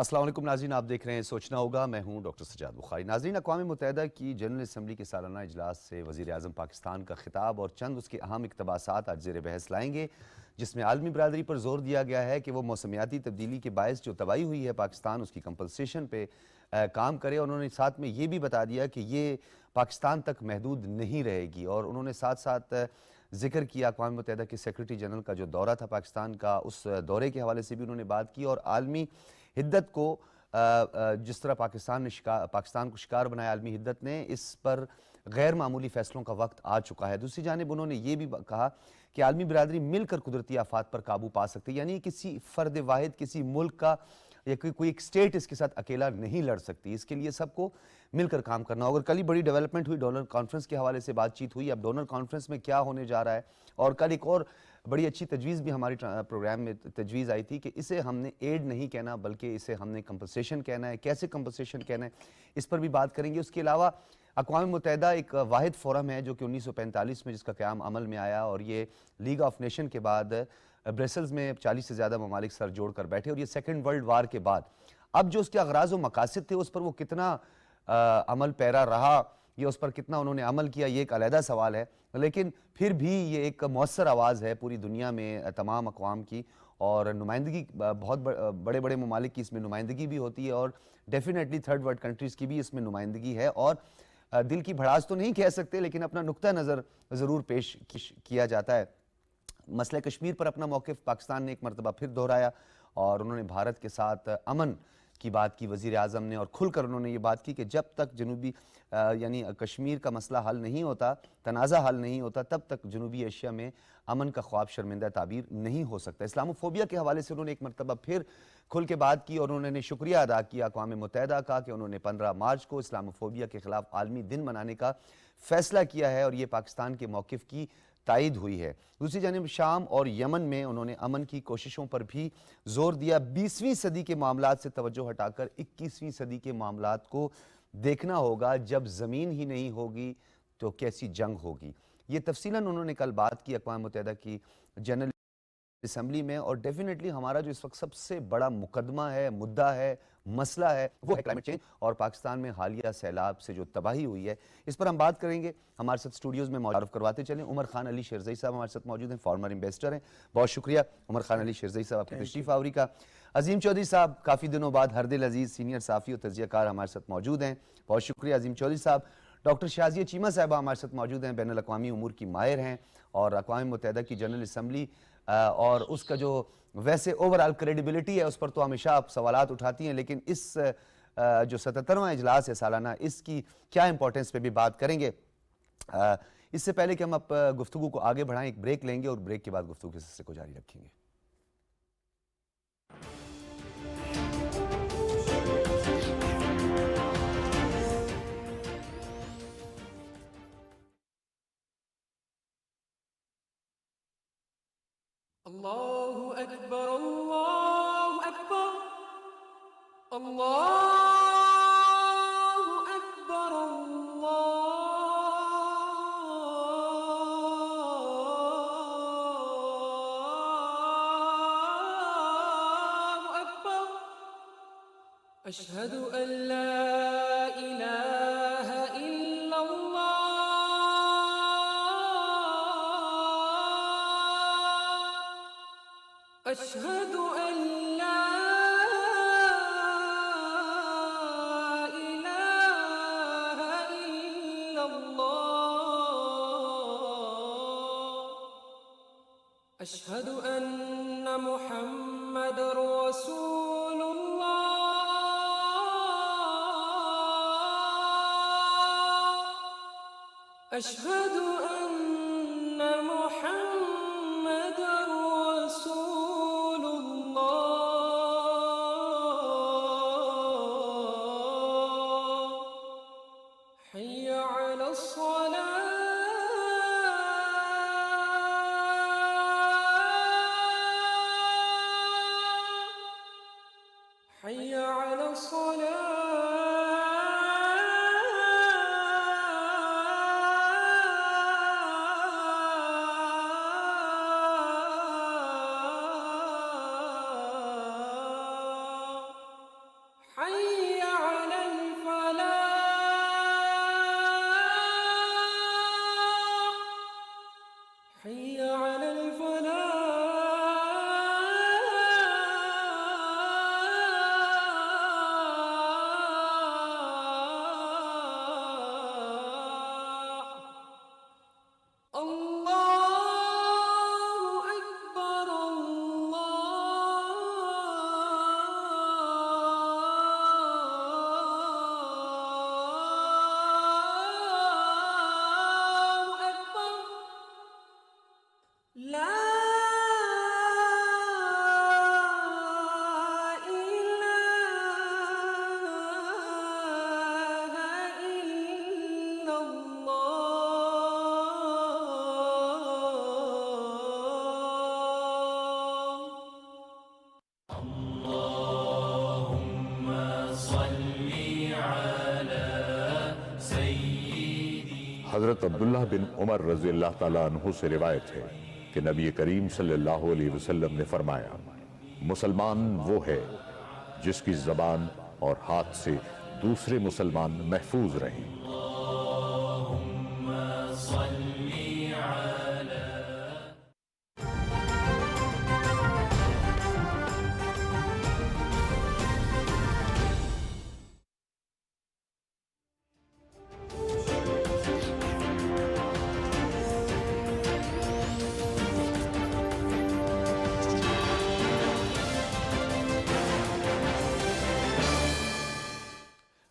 السلام علیکم ناظرین، آپ دیکھ رہے ہیں سوچنا ہوگا، میں ہوں ڈاکٹر سجاد بخاری۔ ناظرین، اقوام متحدہ کی جنرل اسمبلی کے سالانہ اجلاس سے وزیر اعظم پاکستان کا خطاب اور چند اس کے اہم اقتباسات آج زیر بحث لائیں گے، جس میں عالمی برادری پر زور دیا گیا ہے کہ وہ موسمیاتی تبدیلی کے باعث جو تباہی ہوئی ہے پاکستان اس کی کمپنسیشن پہ کام کرے، اور انہوں نے ساتھ میں یہ بھی بتا دیا کہ یہ پاکستان تک محدود نہیں رہے گی۔ اور انہوں نے ساتھ ساتھ ذکر کیا اقوام متحدہ کے سیکرٹری جنرل کا جو دورہ تھا پاکستان کا، اس دورے کے حوالے سے بھی انہوں نے بات کی، اور عالمی حدت کو جس طرح پاکستان کو شکار بنایا عالمی حدت نے، اس پر غیر معمولی فیصلوں کا وقت آ چکا ہے۔ دوسری جانب انہوں نے یہ بھی کہا کہ عالمی برادری مل کر قدرتی آفات پر قابو پا سکتی ہے، یعنی کسی فرد واحد، کسی ملک کا یا کوئی ایک سٹیٹ اس کے ساتھ اکیلا نہیں لڑ سکتی، اس کے لیے سب کو مل کر کام کرنا ہوگا۔ کل ہی بڑی ڈیولپمنٹ ہوئی، ڈونر کانفرنس کے حوالے سے بات چیت ہوئی۔ اب ڈونر کانفرنس میں کیا ہونے جا رہا ہے، اور کل ایک اور بڑی اچھی تجویز بھی ہماری پروگرام میں تجویز آئی تھی کہ اسے ہم نے ایڈ نہیں کہنا بلکہ اسے ہم نے کمپنسیشن کہنا ہے۔ کیسے کمپنسیشن کہنا ہے، اس پر بھی بات کریں گے۔ اس کے علاوہ اقوام متحدہ ایک واحد فورم ہے جو کہ 1945 میں جس کا قیام عمل میں آیا، اور یہ لیگ آف نیشن کے بعد برسلز میں 40 سے زیادہ ممالک سر جوڑ کر بیٹھے، اور یہ سیکنڈ ورلڈ وار کے بعد اب جو اس کے اغراض و مقاصد تھے اس پر وہ کتنا عمل پیرا رہا، یہ اس پر کتنا انہوں نے عمل کیا، یہ ایک علیحدہ سوال ہے، لیکن پھر بھی یہ ایک مؤثر آواز ہے پوری دنیا میں تمام اقوام کی، اور نمائندگی بہت بڑے بڑے ممالک کی اس میں نمائندگی بھی ہوتی ہے، اور ڈیفینیٹلی تھرڈ ورلڈ کنٹریز کی بھی اس میں نمائندگی ہے، اور دل کی بھڑاس تو نہیں کہہ سکتے لیکن اپنا نقطہ نظر ضرور پیش کیا جاتا ہے۔ مسئلہ کشمیر پر اپنا موقف پاکستان نے ایک مرتبہ پھر دہرایا، اور انہوں نے بھارت کے ساتھ امن کی بات کی وزیر اعظم نے، اور کھل کر انہوں نے یہ بات کی کہ جب تک یعنی کشمیر کا مسئلہ حل نہیں ہوتا، تنازع حل نہیں ہوتا، تب تک جنوبی ایشیا میں امن کا خواب شرمندہ تعبیر نہیں ہو سکتا۔ اسلاموفوبیا کے حوالے سے انہوں نے ایک مرتبہ پھر کھل کے بات کی، اور انہوں نے شکریہ ادا کیا اقوام متحدہ کا کہ انہوں نے 15 مارچ کو اسلاموفوبیا کے خلاف عالمی دن منانے کا فیصلہ کیا ہے، اور یہ پاکستان کے موقف کی تائید ہوئی ہے۔ دوسری جانب شام اور یمن میں انہوں نے امن کی کوششوں پر بھی زور دیا۔ 20ویں صدی کے معاملات سے توجہ ہٹا کر 21ویں صدی کے معاملات کو دیکھنا ہوگا، جب زمین ہی نہیں ہوگی تو کیسی جنگ ہوگی۔ یہ تفصیلاً انہوں نے کل بات کی اقوام متحدہ کی جنرل اسمبلی میں، اور ڈیفینیٹلی ہمارا جو اس وقت سب سے بڑا مقدمہ ہے، مدعا ہے، مسئلہ ہے، وہ ہے کلائمیٹ چینج، اور پاکستان میں حالیہ سیلاب سے جو تباہی ہوئی ہے اس پر ہم بات کریں گے۔ ہمارے ساتھ اسٹوڈیوز میں معارف کرواتے چلیں، عمر خان علی شیرزئی صاحب ہمارے ساتھ موجود ہیں، فارمر ایمبیسڈر ہیں، بہت شکریہ عمر خان علی شیرزئی صاحب آپ کی تشریف آوری کا۔ عظیم چودھری صاحب کافی دنوں بعد ہر دل عزیز سینئر صحافی اور تجزیہ کار ہمارے ساتھ موجود ہیں، بہت شکریہ عظیم چودھری صاحب۔ ڈاکٹر شازیہ چیمہ صاحبہ ہمارے ساتھ موجود ہیں، بین الاقوامی امور کی ماہر ہیں، اور اقوام متحدہ کی جنرل اسمبلی اور اس کا جو ویسے اوورآل کریڈیبلٹی ہے اس پر تو ہمیشہ آپ سوالات اٹھاتی ہیں، لیکن اس جو 77واں اجلاس ہے سالانہ، اس کی کیا امپورٹنس پہ بھی بات کریں گے۔ اس سے پہلے کہ ہم اب گفتگو کو آگے بڑھائیں، ایک بریک لیں گے، اور بریک کے بعد گفتگو کے سلسلے کو جاری رکھیں گے۔ اللہ اکبر اللہ اکبر اللہ اکبر اللہ اکبر اشہد ان لا الہ الا اللہ اشہد ان لا الہ الا اللہ اشہد ان محمد رسول اللہ اشہد ان محمد رسول اللہ حی علی الصلاة حی علی الصلاة على الفلاح حي على الفلاح الله أكبر الله أكبر لا إله إلا الله حضرت عبداللہ بن عمر رضی اللہ تعالیٰ عنہ سے روایت ہے کہ نبی کریم صلی اللہ علیہ وسلم نے فرمایا مسلمان وہ ہے جس کی زبان اور ہاتھ سے دوسرے مسلمان محفوظ رہیں۔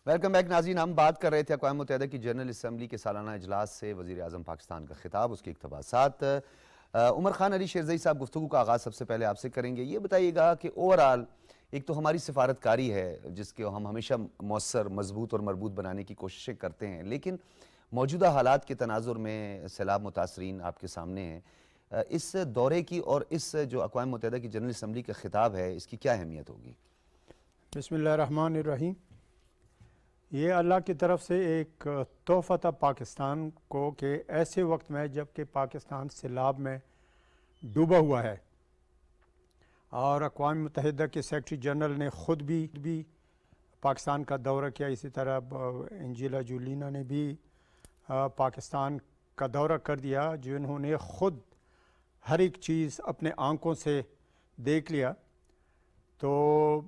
ویلکم بیک ناظرین، ہم بات کر رہے تھے اقوام متحدہ کی جنرل اسمبلی کے سالانہ اجلاس سے وزیر اعظم پاکستان کا خطاب، اس کے اقتباسات۔ عمر خان علی شیرزئی صاحب گفتگو کا آغاز سب سے پہلے آپ سے کریں گے۔ یہ بتائیے گا کہ اوورآل ایک تو ہماری سفارتکاری ہے جس کے ہم ہمیشہ مؤثر، مضبوط اور مربوط بنانے کی کوششیں کرتے ہیں، لیکن موجودہ حالات کے تناظر میں سیلاب متاثرین آپ کے سامنے ہیں۔ اس دورے کی اور اس جو اقوام متحدہ کی جنرل اسمبلی کا خطاب ہے، اس کی کیا اہمیت ہوگی؟ بسم اللہ الرحمن الرحیم۔ یہ اللہ کی طرف سے ایک تحفہ تھا پاکستان کو کہ ایسے وقت میں جب کہ پاکستان سیلاب میں ڈوبا ہوا ہے اور اقوام متحدہ کے سیکرٹری جنرل نے خود بھی پاکستان کا دورہ کیا، اسی طرح انجیلا جولینا نے بھی پاکستان کا دورہ کر دیا، جنہوں نے خود ہر ایک چیز اپنے آنکھوں سے دیکھ لیا۔ تو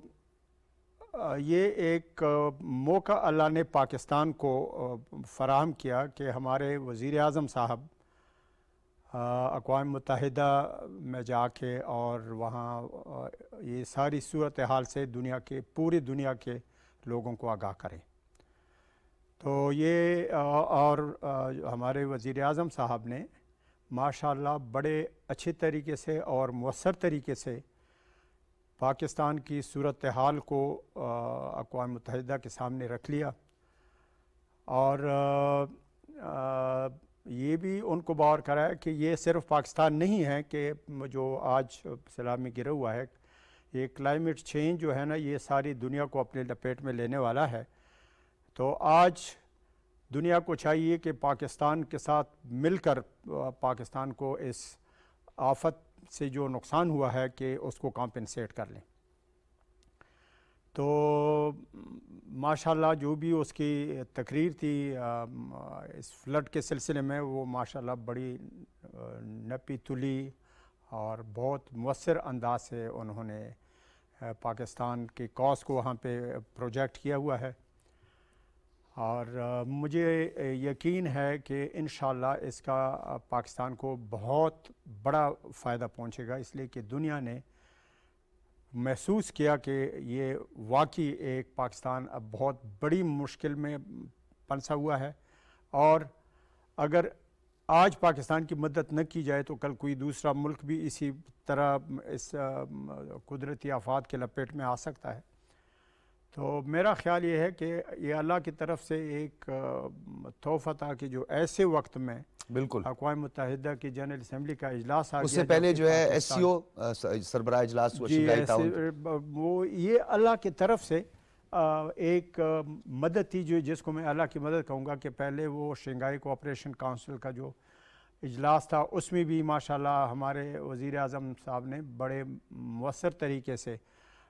یہ ایک موقع اللہ نے پاکستان کو فراہم کیا کہ ہمارے وزیر اعظم صاحب اقوام متحدہ میں جا کے اور وہاں یہ ساری صورتحال سے پوری دنیا کے لوگوں کو آگاہ کریں۔ تو یہ اور ہمارے وزیر اعظم صاحب نے ماشاءاللہ بڑے اچھے طریقے سے اور مؤثر طریقے سے پاکستان کی صورتحال کو اقوام متحدہ کے سامنے رکھ لیا، اور یہ بھی ان کو باور کرایا کہ یہ صرف پاکستان نہیں ہے کہ جو آج سیلاب میں گرا ہوا ہے، یہ کلائمیٹ چینج جو ہے نا، یہ ساری دنیا کو اپنے لپیٹ میں لینے والا ہے۔ تو آج دنیا کو چاہیے کہ پاکستان کے ساتھ مل کر پاکستان کو اس آفت سے جو نقصان ہوا ہے کہ اس کو کمپنسیٹ کر لیں۔ تو ماشاءاللہ جو بھی اس کی تقریر تھی اس فلڈ کے سلسلے میں، وہ ماشاءاللہ بڑی نپی تلی اور بہت مؤثر انداز سے انہوں نے پاکستان کے کاز کو وہاں پہ پروجیکٹ کیا ہوا ہے، اور مجھے یقین ہے کہ انشاءاللہ اس کا پاکستان کو بہت بڑا فائدہ پہنچے گا، اس لیے کہ دنیا نے محسوس کیا کہ یہ واقعی ایک پاکستان اب بہت بڑی مشکل میں پھنسا ہوا ہے، اور اگر آج پاکستان کی مدد نہ کی جائے تو کل کوئی دوسرا ملک بھی اسی طرح اس قدرتی آفات کے لپیٹ میں آ سکتا ہے۔ تو میرا خیال یہ ہے کہ یہ اللہ کی طرف سے ایک تحفہ تھا کہ جو ایسے وقت میں بالکل اقوام متحدہ کی جنرل اسمبلی کا اجلاس آ گیا، اس سے پہلے جو ہے ایس سی او سربراہ اجلاس ہوا شنگھائی تعاون، وہ یہ اللہ کی طرف سے ایک مدد تھی جس کو میں اللہ کی مدد کہوں گا، کہ پہلے وہ شنگھائی کوآپریشن کونسل کا جو اجلاس تھا اس میں بھی ماشاءاللہ ہمارے وزیر اعظم صاحب نے بڑے مؤثر طریقے سے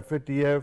FATF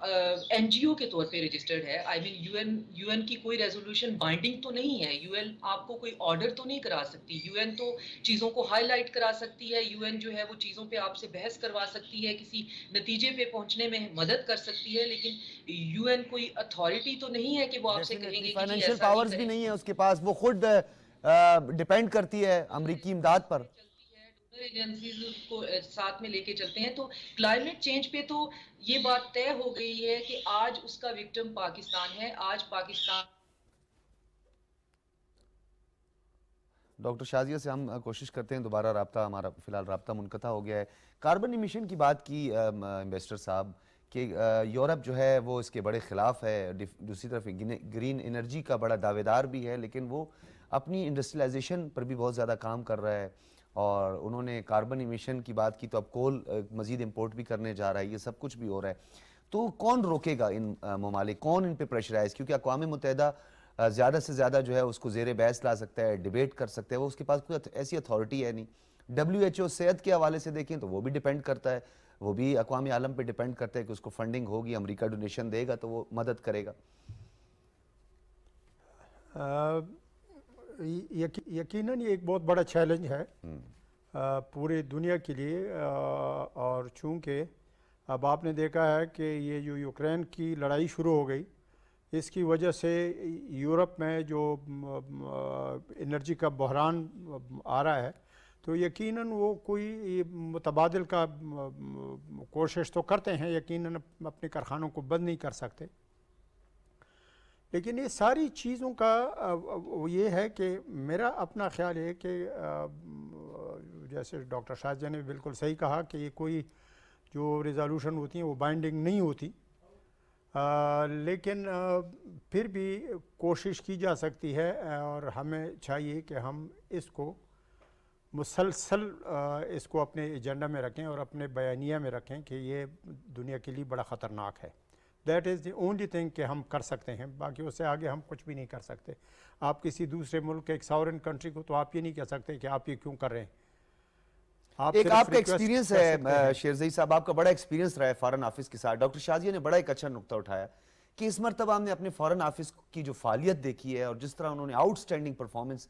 این جی او کے طور پہ رجسٹرڈ ہے. آئی مین یو این کی کوئی ریزولوشن بائنڈنگ تو نہیں ہے. یو این آپ کو کوئی آرڈر تو نہیں کرا سکتی. یو این تو چیزوں کو ہائی لائٹ کرا سکتی ہے. یو این جو ہے وہ چیزوں پہ آپ سے بحث کروا سکتی ہے, کسی نتیجے پہ پہنچنے میں مدد کر سکتی ہے, لیکن یو این کوئی اتھارٹی تو نہیں ہے کہ وہ آپ سے کہیں گے کہ فائنینشیل پاورز بھی نہیں ہے اس کے پاس, وہ خود ڈیپینڈ کرتی ہے امریکی امداد پر. ایجنسیز کو ساتھ میں لے کے چلتے ہیں. تو کلائمیٹ چینج پہ تو یہ بات طے ہو گئی ہے کہ آج اس کا وکٹم پاکستان ہے. آج پاکستان. ڈاکٹر شازیہ سے ہم کوشش کرتے ہیں دوبارہ رابطہ, ہمارا فی الحال رابطہ منقطع ہو گیا ہے. کاربن ایمیشن کی بات کی امبیسڈر صاحب کہ یورپ جو ہے وہ اس کے بڑے خلاف ہے, دوسری طرف گرین انرجی کا بڑا دعویدار بھی ہے, لیکن وہ اپنی انڈسٹریلائزیشن پر بھی بہت زیادہ کام کر رہا ہے. اور انہوں نے کاربن ایمیشن کی بات کی تو اب کول مزید امپورٹ بھی کرنے جا رہا ہے. یہ سب کچھ بھی ہو رہا ہے, تو کون روکے گا ان ممالک, کون ان پہ پریشرائز, کیونکہ اقوام متحدہ زیادہ سے زیادہ جو ہے اس کو زیر بحث لا سکتا ہے, ڈیبیٹ کر سکتا ہے, وہ اس کے پاس کوئی ایسی اتھارٹی ہے نہیں. WHO صحت کے حوالے سے دیکھیں تو وہ بھی ڈیپینڈ کرتا ہے, وہ بھی اقوام عالم پہ ڈیپینڈ کرتا ہے کہ اس کو فنڈنگ ہوگی, امریکہ ڈونیشن دے گا تو وہ مدد کرے گا. یقیناً یہ ایک بہت بڑا چیلنج ہے پورے دنیا کے لیے. اور چونکہ اب آپ نے دیکھا ہے کہ یہ جو یوکرین کی لڑائی شروع ہو گئی, اس کی وجہ سے یورپ میں جو انرجی کا بحران آ رہا ہے, تو یقیناً وہ کوئی متبادل کا کوشش تو کرتے ہیں, یقیناً اپنے کارخانوں کو بند نہیں کر سکتے. لیکن یہ ساری چیزوں کا یہ ہے کہ میرا اپنا خیال ہے کہ جیسے ڈاکٹر شازیہ نے بالکل صحیح کہا کہ یہ کوئی جو ریزولوشن ہوتی ہیں وہ بائنڈنگ نہیں ہوتی, لیکن پھر بھی کوشش کی جا سکتی ہے. اور ہمیں چاہیے کہ ہم اس کو مسلسل اس کو اپنے ایجنڈا میں رکھیں اور اپنے بیانیہ میں رکھیں کہ یہ دنیا کے لیے بڑا خطرناک ہے. That is the only thing کہ ہم کر سکتے ہیں, باقی اس سے آگے ہم کچھ بھی نہیں کر سکتے. آپ کسی دوسرے ملک کے ایک ساورن کنٹری کو تو آپ یہ نہیں کہہ سکتے کہ آپ یہ کیوں کر رہے ہیں. ایک آپ کا ایکسپیرینس ہے شیرزئی صاحب, آپ کا بڑا ایکسپیرینس رہا ہے فارن آفس کے ساتھ. ڈاکٹر شازیہ نے بڑا ایک اچھا نقطہ اٹھایا کہ اس مرتبہ ہم نے اپنے فارن آفس کی جو فعالیت دیکھی ہے اور جس طرح انہوں نے آؤٹ سٹینڈنگ پرفارمنس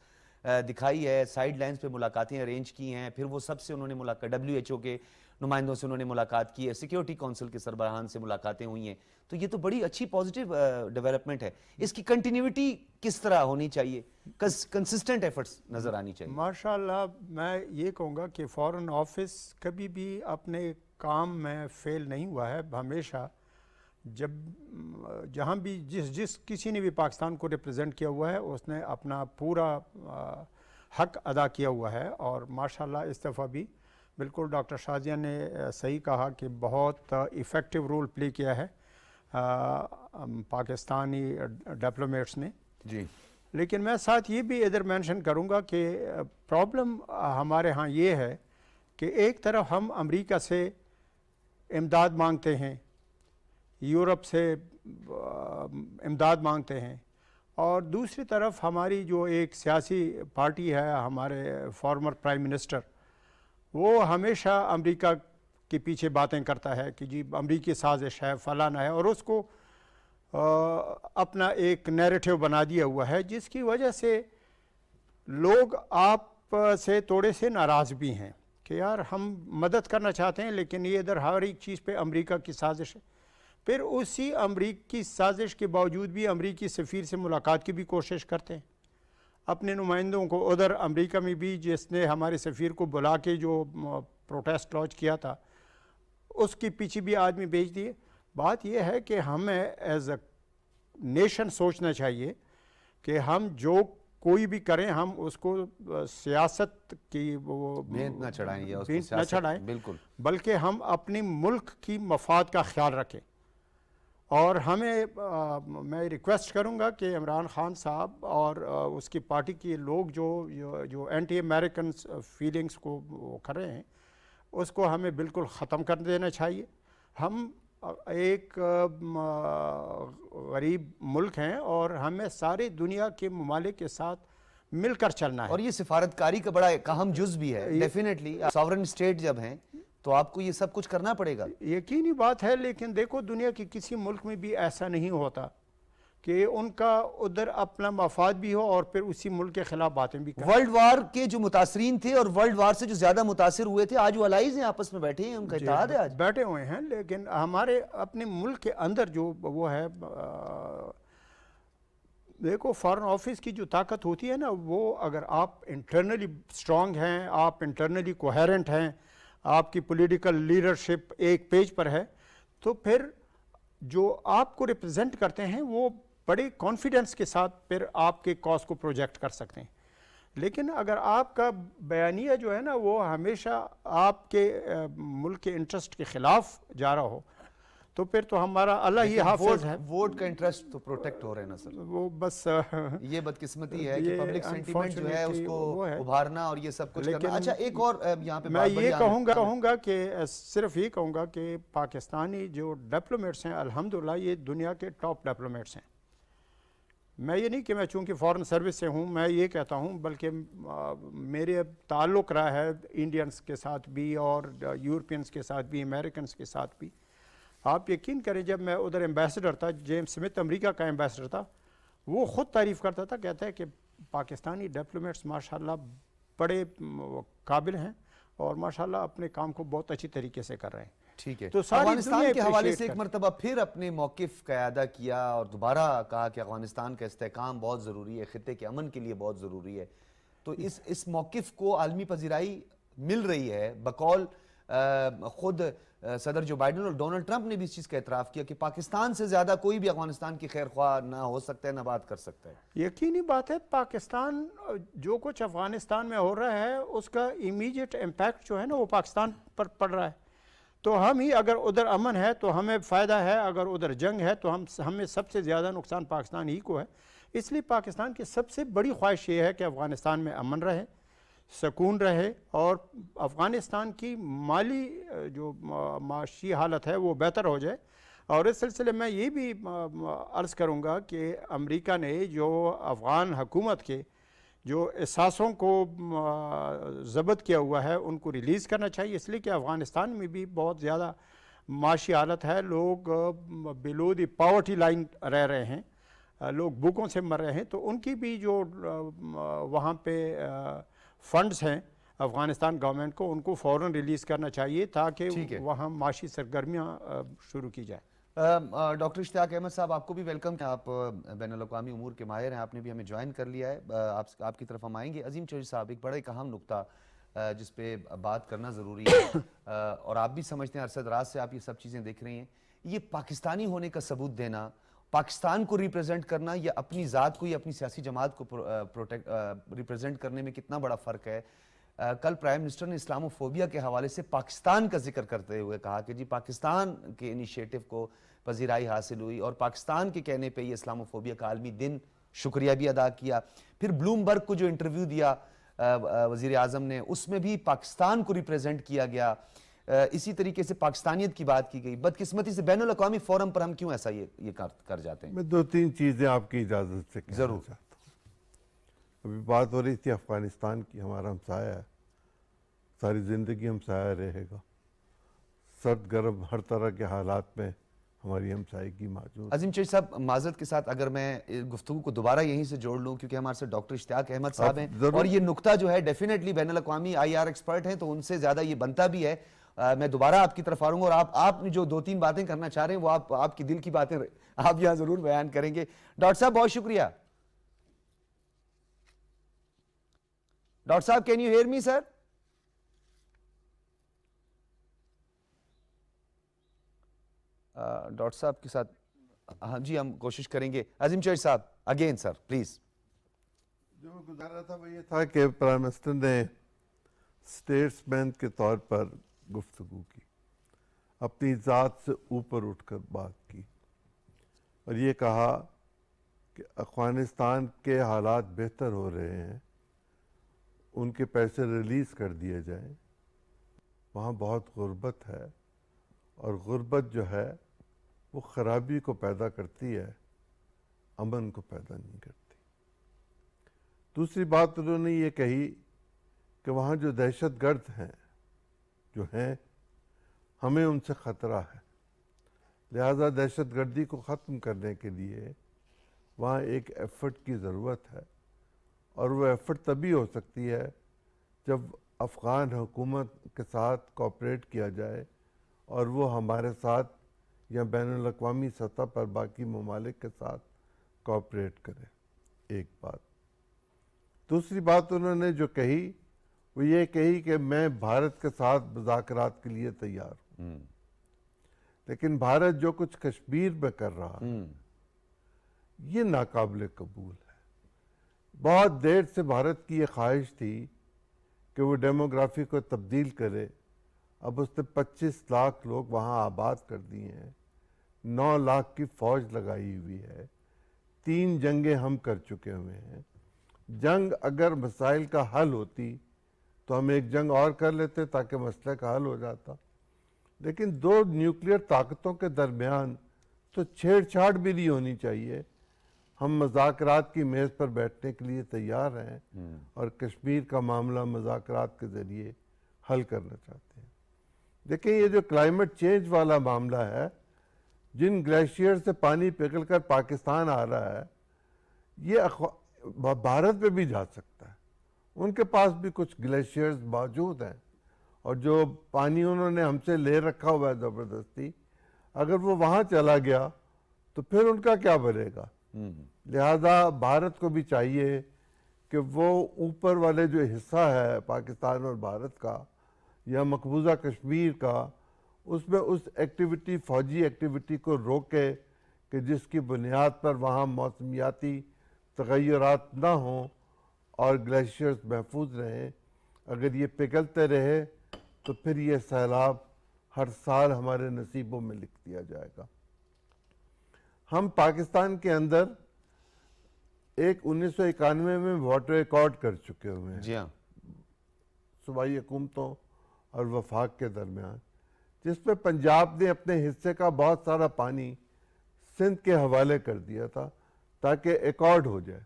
دکھائی ہے, سائیڈ لائنز پہ ملاقاتیں ارینج کی ہیں, پھر وہ سب سے انہوں نے ملاقات, WHO کے نمائندوں سے انہوں نے ملاقات کی ہے, سیکیورٹی کونسل کے سربراہان سے ملاقاتیں ہوئی ہیں, تو یہ تو بڑی اچھی پازیٹیو ڈیولپمنٹ ہے. اس کی کنٹینیوٹی کس طرح ہونی چاہیے, کنسسٹنٹ ایفرٹس نظر آنی چاہیے؟ ماشاءاللہ میں یہ کہوں گا کہ فارن آفس کبھی بھی اپنے کام میں فیل نہیں ہوا ہے. ہمیشہ جب جہاں بھی جس کسی نے بھی پاکستان کو ریپرزینٹ کیا ہوا ہے اس نے اپنا پورا حق ادا کیا ہوا ہے. اور ماشاءاللہ اس دفعہ بھی بالکل ڈاکٹر شازیہ نے صحیح کہا کہ بہت ایفیکٹو رول پلے کیا ہے پاکستانی ڈپلومیٹس نے. جی, لیکن میں ساتھ یہ بھی ادھر مینشن کروں گا کہ پرابلم ہمارے ہاں یہ ہے کہ ایک طرف ہم امریکہ سے امداد مانگتے ہیں, یورپ سے امداد مانگتے ہیں, اور دوسری طرف ہماری جو ایک سیاسی پارٹی ہے, ہمارے فارمر پرائم منسٹر, وہ ہمیشہ امریکہ کے پیچھے باتیں کرتا ہے کہ جی امریکی سازش ہے, فلانا ہے, اور اس کو اپنا ایک نیریٹو بنا دیا ہوا ہے, جس کی وجہ سے لوگ آپ سے تھوڑے سے ناراض بھی ہیں کہ یار ہم مدد کرنا چاہتے ہیں لیکن یہ ادھر ہر ایک چیز پہ امریکہ کی سازش ہے. پھر اسی امریکی سازش کے باوجود بھی امریکی سفیر سے ملاقات کی بھی کوشش کرتے ہیں, اپنے نمائندوں کو ادھر امریکہ میں بھی, جس نے ہمارے سفیر کو بلا کے جو پروٹیسٹ لانچ کیا تھا اس کے پیچھے بھی آدمی بھیج دیے. بات یہ ہے کہ ہمیں ایز اے نیشن سوچنا چاہیے کہ ہم جو کوئی بھی کریں ہم اس کو سیاست کی وہ بھینٹ نہ چڑھائیں, بھینٹ نہ چڑھائیں, بالکل, بلکہ ہم اپنی ملک کی مفاد کا خیال رکھیں. اور ہمیں میں ریکویسٹ کروں گا کہ عمران خان صاحب اور اس کی پارٹی کے لوگ جو اینٹی امریکن فیلنگز کو کر رہے ہیں اس کو ہمیں بالکل ختم کر دینا چاہیے. ہم ایک غریب ملک ہیں اور ہمیں سارے دنیا کے ممالک کے ساتھ مل کر چلنا ہے. اور یہ سفارتکاری کا بڑا ایک اہم جز بھی ہے. ڈیفینیٹلی ساورن اسٹیٹ جب ہیں تو آپ کو یہ سب کچھ کرنا پڑے گا. یقینی بات ہے، لیکن دیکھو دنیا کے کسی ملک میں بھی ایسا نہیں ہوتا کہ ان کا ادھر اپنا مفاد بھی ہو اور پھر اسی ملک کے خلاف باتیں بھی کریں. ورلڈ وار کے جو متاثرین تھے اور ورلڈ وار سے جو زیادہ متاثر ہوئے تھے آج وہ الائز ہیں، آپس میں بیٹھے ہیں، ان کا اتحاد ہے آج. بیٹھے ہوئے ہیں، لیکن ہمارے اپنے ملک کے اندر جو وہ ہے، دیکھو فارن آفس کی جو طاقت ہوتی ہے نا، وہ اگر آپ انٹرنلی سٹرونگ ہیں، آپ انٹرنلی کوہیرنٹ ہیں، آپ کی پولیٹیکل لیڈرشپ ایک پیج پر ہے، تو پھر جو آپ کو ریپرزینٹ کرتے ہیں وہ بڑے کانفیڈنس کے ساتھ پھر آپ کے کاز کو پروجیکٹ کر سکتے ہیں. لیکن اگر آپ کا بیانیہ جو ہے نا وہ ہمیشہ آپ کے ملک کے انٹرسٹ کے خلاف جا رہا ہو، تو پھر تو ہمارا اللہ ہی حافظ ہے. ووٹ کا انٹرسٹ تو پروٹیکٹ ہو رہے ہیں نا سر. وہ بس یہ بدقسمتی ہے کہ یہ پبلک سینٹیمنٹ جو ہے اس کو وہ ہے. ابھارنا اور یہ سب کچھ کرنا. اچھا ایک اور یہاں پہ میں یہ کہوں گا کہ صرف یہ کہوں گا کہ پاکستانی جو ڈپلومیٹس ہیں الحمدللہ یہ دنیا کے ٹاپ ڈپلومیٹس ہیں. میں یہ نہیں کہ میں چونکہ فارن سروس سے ہوں میں یہ کہتا ہوں، بلکہ میرے تعلق رہا ہے انڈینس کے ساتھ بھی اور یورپینس کے ساتھ بھی، امریکنس کے ساتھ بھی. آپ یقین کریں جب میں ادھر ایمبیسڈر تھا، جیمس سمتھ امریکہ کا ایمبیسڈر تھا، وہ خود تعریف کرتا تھا، کہتا ہے کہ پاکستانی ڈپلومیٹس ماشاءاللہ بڑے قابل ہیں اور ماشاءاللہ اپنے کام کو بہت اچھی طریقے سے کر رہے ہیں. ٹھیک ہے. تو ساری افغانستان دنیا کے حوالے سے appreciate ایک مرتبہ پھر اپنے موقف کا اعادہ کیا اور دوبارہ کہا کہ افغانستان کا استحکام بہت ضروری ہے، خطے کے امن کے لیے بہت ضروری ہے. تو اس موقف کو عالمی پذیرائی مل رہی ہے. بقول خود صدر جو بائیڈن اور ڈونلڈ ٹرمپ نے بھی اس چیز کا اعتراف کیا کہ پاکستان سے زیادہ کوئی بھی افغانستان کی خیر خواہ نہ ہو سکتا ہے، نہ بات کر سکتا ہے. یقینی بات ہے پاکستان جو کچھ افغانستان میں ہو رہا ہے اس کا امیجیٹ امپیکٹ جو ہے نا وہ پاکستان پر پڑ رہا ہے. تو ہم ہی اگر ادھر امن ہے تو ہمیں فائدہ ہے، اگر ادھر جنگ ہے تو ہمیں سب سے زیادہ نقصان پاکستان ہی کو ہے. اس لیے پاکستان کی سب سے بڑی خواہش یہ ہے کہ افغانستان میں امن رہے، سکون رہے اور افغانستان کی مالی جو معاشی حالت ہے وہ بہتر ہو جائے. اور اس سلسلے میں یہ بھی عرض کروں گا کہ امریکہ نے جو افغان حکومت کے جو احساسوں کو ضبط کیا ہوا ہے ان کو ریلیز کرنا چاہیے، اس لیے کہ افغانستان میں بھی بہت زیادہ معاشی حالت ہے. لوگ بلو دی پاورٹی لائن رہ رہے ہیں، لوگ بھوکوں سے مر رہے ہیں. تو ان کی بھی جو وہاں پہ فنڈز ہیں افغانستان گورنمنٹ کو، ان کو فوراً ریلیز کرنا چاہیے تاکہ وہاں معاشی سرگرمیاں شروع کی جائے. ڈاکٹر اشتیاق احمد صاحب آپ کو بھی ویلکم. آپ بین الاقوامی امور کے ماہر ہیں، آپ نے بھی ہمیں جوائن کر لیا ہے. آپ کی طرف ہم آئیں گے. عظیم چودھری صاحب ایک بڑا ایک اہم نقطہ جس پہ بات کرنا ضروری ہے اور آپ بھی سمجھتے ہیں عرصہ دراز سے آپ یہ سب چیزیں دیکھ رہے ہیں، یہ پاکستانی ہونے کا ثبوت دینا، پاکستان کو ریپریزنٹ کرنا یا اپنی ذات کو یا اپنی سیاسی جماعت کو ریپریزنٹ کرنے میں کتنا بڑا فرق ہے. کل پرائم منسٹر نے اسلامو فوبیا کے حوالے سے پاکستان کا ذکر کرتے ہوئے کہا کہ جی پاکستان کے انیشیٹو کو پذیرائی حاصل ہوئی اور پاکستان کے کہنے پہ یہ اسلامو فوبیا کا عالمی دن شکریہ بھی ادا کیا. پھر بلومبرگ کو جو انٹرویو دیا وزیر اعظم نے اس میں بھی پاکستان کو ریپریزنٹ کیا گیا. اسی طریقے سے پاکستانیت کی بات کی گئی. بدقسمتی سے بین الاقوامی فورم پر ہم کیوں ایسا یہ کر جاتے ہیں؟ میں 2-3 چیزیں آپ کی اجازت سے کہنا چاہتا ہوں. ابھی بات ہو رہی تھی افغانستان کی، ہمارا ہمسایہ ہے، ساری زندگی ہمسایہ رہے گا. سرد گرم ہر طرح کے حالات میں ہماری ہمسائیگی موجود. عظیم چودھری صاحب معذرت کے ساتھ اگر میں گفتگو کو دوبارہ یہیں سے جوڑ لوں کیونکہ ہمارے ساتھ ڈاکٹر اشتیاق احمد صاحب ہیں اور یہ نقطہ جو ہے ڈیفینیٹلی بین الاقوامی IR ایکسپرٹ ہیں تو ان سے زیادہ یہ بنتا بھی ہے. میں دوبارہ آپ کی طرف آ رہوں گا اور آپ جو 2-3 باتیں کرنا چاہ رہے ہیں وہ آپ کی دل کی باتیں آپ یہاں ضرور بیان کریں گے. ڈاکٹر صاحب بہت شکریہ. ڈاکٹر صاحب can you hear me sir? Doctor صاحب کے ساتھ ہاں جی ہم کوشش کریں گے. عظیم چودھری صاحب اگین سر پلیز. جو میں گزار رہا تھا وہ یہ تھا کہ پرائم منسٹر نے اسٹیٹس مین کے طور پر گفتگو کی، اپنی ذات سے اوپر اٹھ کر بات کی اور یہ کہا کہ افغانستان کے حالات بہتر ہو رہے ہیں، ان کے پیسے ریلیز کر دیے جائیں. وہاں بہت غربت ہے اور غربت جو ہے وہ خرابی کو پیدا کرتی ہے، امن کو پیدا نہیں کرتی. دوسری بات انہوں نے یہ کہی کہ وہاں جو دہشت گرد ہیں جو ہیں ہمیں ان سے خطرہ ہے. لہذا دہشت گردی کو ختم کرنے کے لیے وہاں ایک ایفرٹ کی ضرورت ہے، اور وہ ایفرٹ تبھی ہو سکتی ہے جب افغان حکومت کے ساتھ کوآپریٹ کیا جائے اور وہ ہمارے ساتھ یا بین الاقوامی سطح پر باقی ممالک کے ساتھ کوآپریٹ کرے. ایک بات. دوسری بات انہوں نے جو کہی وہ یہ کہی کہ میں بھارت کے ساتھ مذاکرات کے لیے تیار ہوں، لیکن بھارت جو کچھ کشمیر میں کر رہا یہ ناقابل قبول ہے. بہت دیر سے بھارت کی یہ خواہش تھی کہ وہ ڈیموگرافی کو تبدیل کرے. اب اس نے 25 لاکھ لوگ وہاں آباد کر دیے ہیں، 9 لاکھ کی فوج لگائی ہوئی ہے، 3 جنگیں ہم کر چکے ہوئے ہیں. جنگ اگر مسائل کا حل ہوتی تو ہم ایک جنگ اور کر لیتے تاکہ مسئلے کا حل ہو جاتا، لیکن 2 نیوکلیئر طاقتوں کے درمیان تو چھیڑ چھاڑ بھی نہیں ہونی چاہیے. ہم مذاکرات کی میز پر بیٹھنے کے لیے تیار ہیں اور کشمیر کا معاملہ مذاکرات کے ذریعے حل کرنا چاہتے ہیں. دیکھیں یہ جو کلائمیٹ چینج والا معاملہ ہے، جن گلیشیئر سے پانی پگھل کر پاکستان آ رہا ہے، یہ بھارت پہ بھی جا سکتا ہے. ان کے پاس بھی کچھ گلیشیئرز موجود ہیں، اور جو پانی انہوں نے ہم سے لے رکھا ہوا ہے زبردستی، اگر وہ وہاں چلا گیا تو پھر ان کا کیا بنے گا. لہذا بھارت کو بھی چاہیے کہ وہ اوپر والے جو حصہ ہے پاکستان اور بھارت کا یا مقبوضہ کشمیر کا، اس میں اس ایکٹیویٹی، فوجی ایکٹیویٹی کو روکے کہ جس کی بنیاد پر وہاں موسمیاتی تغیرات نہ ہوں اور گلیشیئرز محفوظ رہیں. اگر یہ پگھلتے رہے تو پھر یہ سیلاب ہر سال ہمارے نصیبوں میں لکھ دیا جائے گا. ہم پاکستان کے اندر ایک 1991 میں واٹر ایکارڈ کر چکے ہوئے ہیں، جی ہاں، صوبائی حکومتوں اور وفاق کے درمیان، جس میں پنجاب نے اپنے حصے کا بہت سارا پانی سندھ کے حوالے کر دیا تھا تاکہ ایکارڈ ہو جائے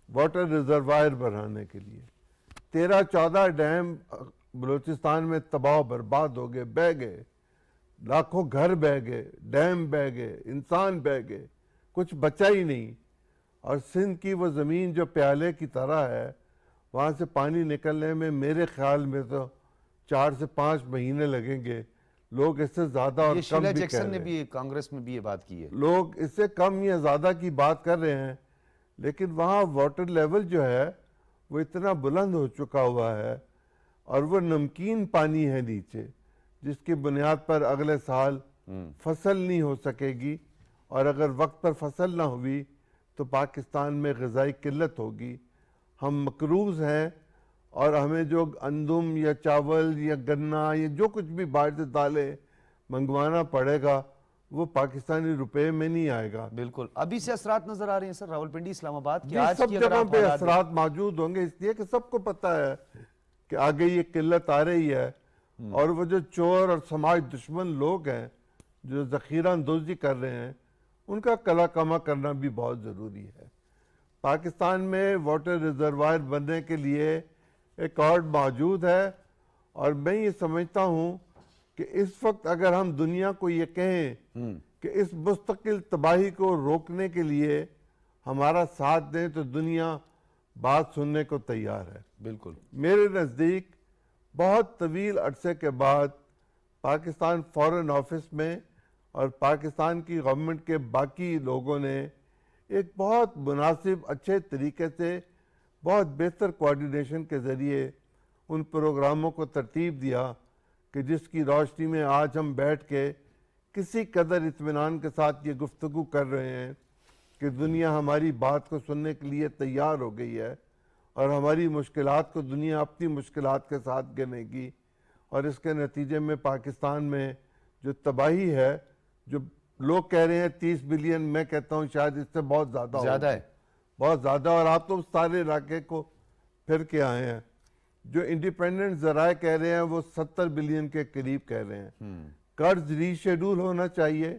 واٹر ریزروائر بنانے کے لیے. 13-14 ڈیم بلوچستان میں تباہ و برباد ہو گئے، بہہ گئے، لاکھوں گھر بہہ گئے، ڈیم بہہ گئے، انسان بہہ گئے، کچھ بچا ہی نہیں. اور سندھ کی وہ زمین جو پیالے کی طرح ہے، وہاں سے پانی نکلنے میں میرے خیال میں تو 4 سے 5 مہینے لگیں گے. لوگ اس سے زیادہ اور یہ کم شیلا بھی کہہ جیکسن رہے نے ہیں. بھی کانگریس میں بھی یہ بات کی ہے. لوگ اس سے کم یا زیادہ کی بات کر رہے ہیں، لیکن وہاں واٹر لیول جو ہے وہ اتنا بلند ہو چکا ہوا ہے اور وہ نمکین پانی ہے نیچے، جس کی بنیاد پر اگلے سال فصل نہیں ہو سکے گی، اور اگر وقت پر فصل نہ ہوئی تو پاکستان میں غذائی قلت ہوگی. ہم مقروض ہیں اور ہمیں جو اندم یا چاول یا گنا یا جو کچھ بھی باہر سے دالیں منگوانا پڑے گا وہ پاکستانی روپے میں نہیں آئے گا. بالکل. ابھی سے اثرات نظر آ رہے ہیں سر راولپنڈی، اسلام آباد کی. جی آج سب کی اگر جگہوں آپ پہ حالات اثرات موجود ہوں گے، اس لیے کہ سب کو پتہ ہے کہ آگے یہ قلت آ رہی ہے، اور وہ جو چور اور سماج دشمن لوگ ہیں جو ذخیرہ اندوزی کر رہے ہیں، ان کا کلا کما کرنا بھی بہت ضروری ہے. پاکستان میں واٹر ریزروائر بننے کے لیے ایک آرڈ موجود ہے، اور میں یہ سمجھتا ہوں کہ اس وقت اگر ہم دنیا کو یہ کہیں کہ اس مستقل تباہی کو روکنے کے لیے ہمارا ساتھ دیں تو دنیا بات سننے کو تیار ہے. بالکل. میرے نزدیک بہت طویل عرصے کے بعد پاکستان فورن آفس میں اور پاکستان کی گورنمنٹ کے باقی لوگوں نے ایک بہت مناسب اچھے طریقے سے بہت بہتر کوارڈینیشن کے ذریعے ان پروگراموں کو ترتیب دیا کہ جس کی روشنی میں آج ہم بیٹھ کے کسی قدر اطمینان کے ساتھ یہ گفتگو کر رہے ہیں کہ دنیا ہماری بات کو سننے کے لیے تیار ہو گئی ہے، اور ہماری مشکلات کو دنیا اپنی مشکلات کے ساتھ گنے گی. اور اس کے نتیجے میں پاکستان میں جو تباہی ہے، جو لوگ کہہ رہے ہیں 30 بلین، میں کہتا ہوں شاید اس سے بہت زیادہ ہے، بہت زیادہ. اور آپ تو سارے علاقے کو پھر کے آئے ہیں. جو انڈیپینڈنٹ ذرائع کہہ رہے ہیں وہ 70 بلین کے قریب کہہ رہے ہیں. قرض ری شیڈول ہونا چاہیے،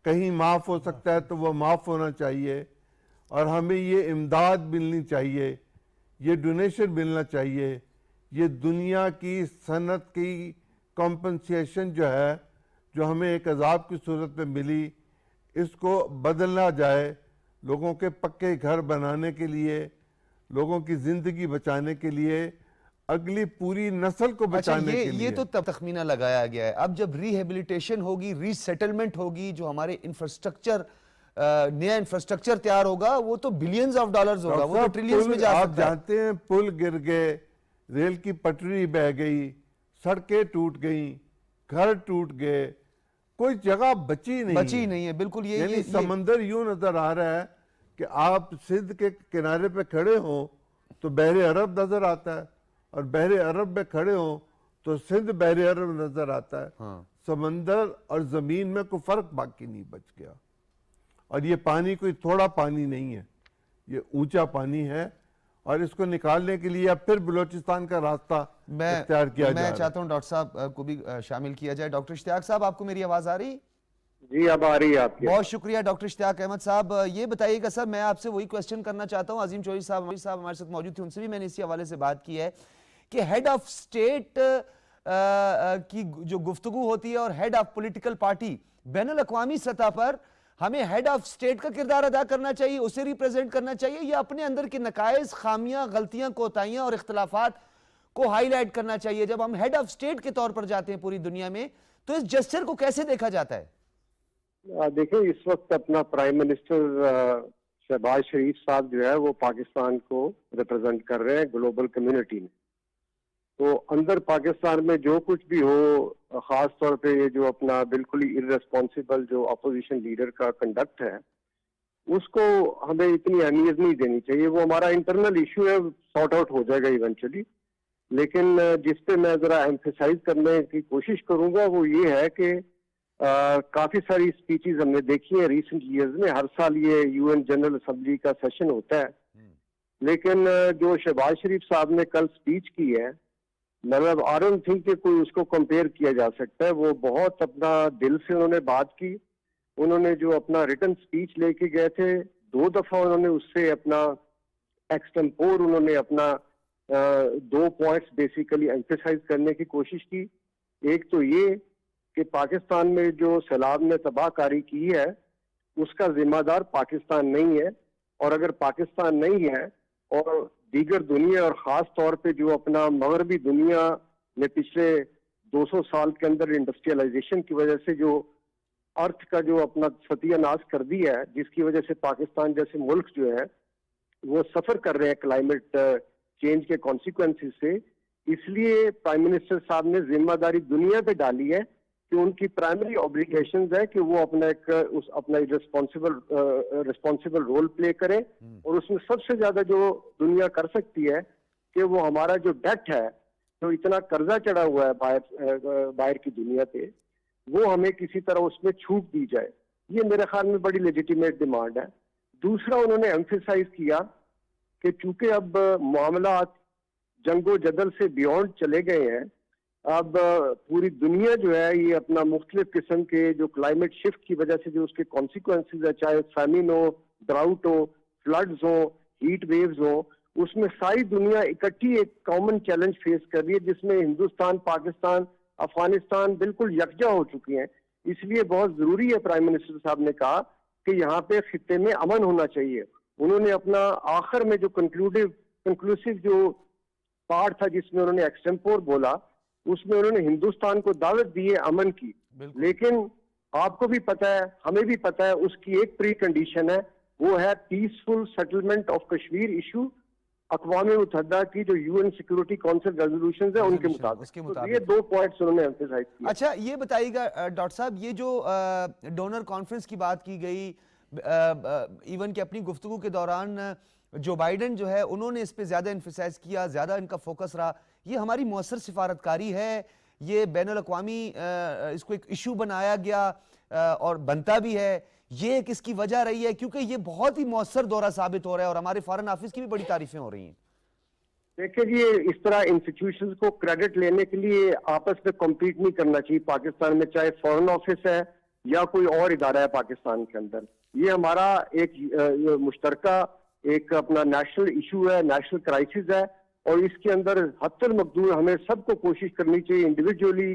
کہیں معاف ہو سکتا ہے تو وہ معاف ہونا چاہیے، اور ہمیں یہ امداد ملنی چاہیے، یہ ڈونیشن ملنا چاہیے. یہ دنیا کی صنعت کی کمپنسیشن جو ہے جو ہمیں ایک عذاب کی صورت میں ملی اس کو بدلنا جائے لوگوں کے پکے گھر بنانے کے لیے, لوگوں کی زندگی بچانے کے لیے, اگلی پوری نسل کو بچانے کے لیے. یہ تو تخمینہ لگایا گیا ہے. اب جب ریہیبلیٹیشن ہوگی, ری سیٹلمنٹ ہوگی, جو ہمارے انفراسٹرکچر نیا انفراسٹرکچر تیار ہوگا وہ تو بلینز آف ڈالرز ہوگا, وہ تو ٹریلینز میں جا سکتا ہے. آپ جانتے ہیں پل گر گئے, ریل کی پٹری بہ گئی, سڑکیں ٹوٹ گئیں, گھر ٹوٹ گئے, کوئی جگہ بچی نہیں ہے. بالکل یعنی سمندر یوں نظر آ رہا ہے کہ آپ سندھ کے کنارے پہ کھڑے ہوں تو بحر عرب نظر آتا ہے, اور بحر عرب میں کھڑے ہوں تو سندھ بحر عرب نظر آتا ہے. سمندر اور زمین میں کوئی فرق باقی نہیں بچ گیا. اور یہ پانی کوئی تھوڑا پانی نہیں ہے, یہ اونچا پانی ہے, اور اس کو نکالنے کے لیے اب پھر بلوچستان کا راستہ اختیار کیا جا رہا ہے. میں چاہتا ہوں ڈاکٹر صاحب کو بھی شامل کیا جائے. ڈاکٹر اشتیاق صاحب, آپ کو میری آواز آ رہی؟ جی اب آ رہی ہے آپ کی. بہت شکریہ ڈاکٹر اشتیاق احمد صاحب. یہ بتائیے گا صاحب, میں آپ سے وہی کوسچن کرنا چاہتا ہوں, عظیم چودھری صاحب ہمارے ساتھ موجود تھے, ان سے بھی میں نے اسی حوالے سے بات کی ہے کہ ہیڈ آف اسٹیٹ کی جو گفتگو ہوتی ہے اور ہیڈ آف پولیٹیکل پارٹی, بین الاقوامی سطح پر ہمیں ہیڈ آف اسٹیٹ کا کردار ادا کرنا چاہیے, اسے ریپریزنٹ کرنا چاہیے, یا اپنے اندر کے نقائص, خامیاں, غلطیاں, کوتاہیاں اور اختلافات کو ہائی لائٹ کرنا چاہیے؟ جب ہم ہیڈ آف اسٹیٹ کے طور پر جاتے ہیں پوری دنیا میں تو اس جسچر کو کیسے دیکھا جاتا ہے؟ دیکھیں, اس وقت اپنا پرائم منسٹر شہباز شریف صاحب جو ہے وہ پاکستان کو ریپرزینٹ کر رہے ہیں گلوبل کمیونٹی میں. تو اندر پاکستان میں جو کچھ بھی ہو, خاص طور پہ یہ جو اپنا بالکل ہی ارریسپانسبل جو اپوزیشن لیڈر کا کنڈکٹ ہے, اس کو ہمیں اتنی اہمیت نہیں دینی چاہیے. وہ ہمارا انٹرنل ایشو ہے, سارٹ آؤٹ ہو جائے گا ایونچولی. لیکن جس پہ میں ذرا ایمفیسائز کرنے کی کوشش کروں گا وہ یہ ہے کہ کافی ساری اسپیچز ہم نے دیکھی ہیں ریسنٹ ایئرز میں. ہر سال یہ یو این جنرل اسمبلی کا سیشن ہوتا ہے, لیکن جو شہباز شریف صاحب نے کل اسپیچ کی ہے, مطلب آئی ڈونٹ تھنک کہ کوئی اس کو کمپیئر کیا جا سکتا ہے. وہ بہت اپنا دل سے انہوں نے بات کی. انہوں نے جو اپنا ریٹن اسپیچ لے کے گئے تھے, 2 دفعہ انہوں نے اس سے اپنا ایکسٹمپور انہوں نے اپنا 2 پوائنٹس بیسیکلی ایمفیسائز کرنے کی کوشش کی. ایک تو یہ کہ پاکستان میں جو سیلاب نے تباہ کاری کی ہے اس کا ذمہ دار پاکستان نہیں ہے, اور اگر پاکستان نہیں ہے اور دیگر دنیا, اور خاص طور پہ جو اپنا مغربی دنیا نے پچھلے 200 سال کے اندر انڈسٹریلائزیشن کی وجہ سے جو ارتھ کا جو اپنا ستیہ ناش کر دیا ہے, جس کی وجہ سے پاکستان جیسے ملک جو ہے وہ سفر کر رہے ہیں کلائمیٹ چینج کے کانسیکوینسز سے, اس لیے پرائم منسٹر صاحب نے ذمہ داری دنیا پہ ڈالی ہے کہ ان کی پرائمری اوبلیگیشنز ہے کہ وہ اپنا رسپانسبل رول پلے کریں. اور اس میں سب سے زیادہ جو دنیا کر سکتی ہے کہ وہ ہمارا جو ڈیٹ ہے, جو اتنا قرضہ چڑھا ہوا ہے باہر کی دنیا پہ, وہ ہمیں کسی طرح اس میں چھوٹ دی جائے. یہ میرے خیال میں بڑی لیجیٹیمیٹ ڈیمانڈ ہے. دوسرا, انہوں نے ایمفیسائز کیا کہ چونکہ اب معاملات جنگ و جدل سے بیونڈ چلے گئے ہیں, اب پوری دنیا جو ہے یہ اپنا مختلف قسم کے جو کلائمیٹ شفٹ کی وجہ سے جو اس کے کانسیکوینسز ہے, چاہے فیمن ہو, ڈراؤٹ ہو, فلڈز ہو, ہیٹ ویوز ہو, اس میں ساری دنیا اکٹھی ایک کامن چیلنج فیس کر رہی ہے, جس میں ہندوستان, پاکستان, افغانستان بالکل یکجا ہو چکی ہیں. اس لیے بہت ضروری ہے, پرائم منسٹر صاحب نے کہا کہ یہاں پہ خطے میں امن ہونا چاہیے. انہوں نے اپنا آخر میں جو کنکلوسیو جو پارٹ تھا جس میں انہوں نے ایکسٹمپور بولا, اس میں انہوں نے ہندوستان کو دعوت دی ہے امن کی. لیکن آپ کو بھی پتہ ہے, ہمیں بھی پتہ ہے, اس کی ایک پری کنڈیشن ہے, وہ ہے peaceful settlement of Kashmir issue اقوام متحدہ کی جو U N security council resolutions ہیں ان کے مطابق. یہ 2 پوائنٹس انہوں نے ایمفیسائز کیا. اچھا یہ بتائیے گا ڈاکٹر صاحب, یہ جو ڈونر کانفرنس کی بات کی گئی, ایون کہ اپنی گفتگو کے دوران جو بائیڈن جو ہے انہوں نے اس پہ زیادہ انفیسائز کیا, زیادہ ان کا فوکس رہا, یہ ہماری مؤثر سفارتکاری ہے, یہ بین الاقوامی اس کو ایک ایشو بنایا گیا اور بنتا بھی ہے, یہ کس کی وجہ رہی ہے؟ کیونکہ یہ بہت ہی مؤثر دورہ ثابت ہو رہا ہے اور ہمارے فارن آفس کی بھی بڑی تعریفیں ہو رہی ہیں. دیکھیں جی, اس طرح انسٹیٹیوشنز کو کریڈٹ لینے کے لیے آپس میں کمپیٹ نہیں کرنا چاہیے پاکستان میں, چاہے فارن آفس ہے یا کوئی اور ادارہ ہے پاکستان کے اندر. یہ ہمارا ایک مشترکہ ایک اپنا نیشنل ایشو ہے, نیشنل کرائسس ہے, اور اس کے اندر حتی المقدور ہمیں سب کو کوشش کرنی چاہیے انڈیویجولی,